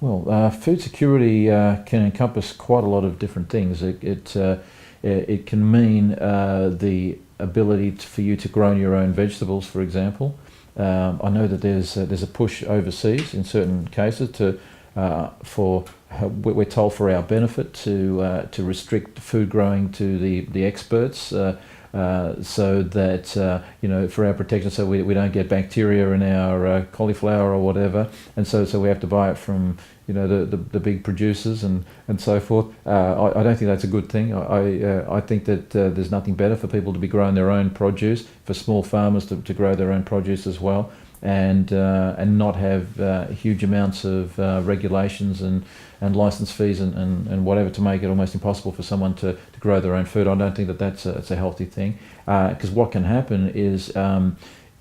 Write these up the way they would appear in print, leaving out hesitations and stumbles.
Well, food security can encompass quite a lot of different things. It can mean the ability for you to grow your own vegetables, for example. I know that there's a push overseas in certain cases for we're told for our benefit to restrict food growing to the experts. So that for our protection, so we don't get bacteria in our cauliflower or whatever, and so we have to buy it from the big producers and so forth. I don't think that's a good thing. I think that there's nothing better for people to be growing their own produce, for small farmers to grow their own produce as well, and not have huge amounts of regulations and license fees and whatever to make it almost impossible for someone to grow their own food. I don't think that that's a healthy thing, because what can happen is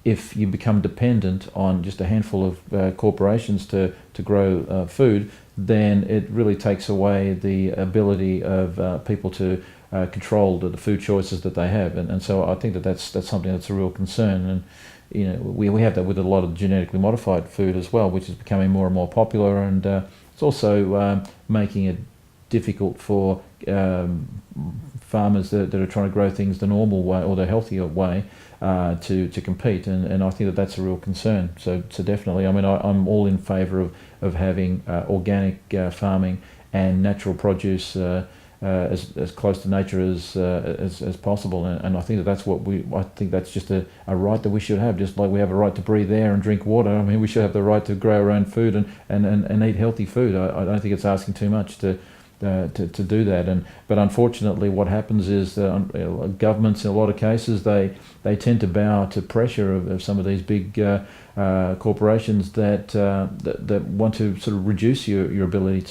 if you become dependent on just a handful of corporations to grow food, then it really takes away the ability of people to control the food choices that they have, and so I think that that's something that's a real concern. And we have that with a lot of genetically modified food as well, which is becoming more and more popular, and it's also making it difficult for farmers that are trying to grow things the normal way or the healthier way to compete, and I think that that's a real concern. So definitely, I mean, I'm all in favour of having organic farming and natural produce as close to nature as possible, and I think that's I think that's just a right that we should have, just like we have a right to breathe air and drink water. I mean, we should have the right to grow our own food and eat healthy food. I don't think it's asking too much to do that, but unfortunately what happens is governments in a lot of cases they tend to bow to pressure of some of these big corporations that want to sort of reduce your ability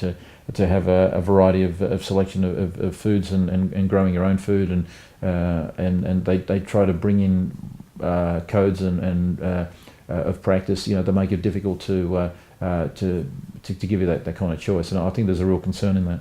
to have a variety of selection of foods and growing your own food, and they try to bring in codes and of practice that make it difficult to give you that kind of choice, and I think there's a real concern in that.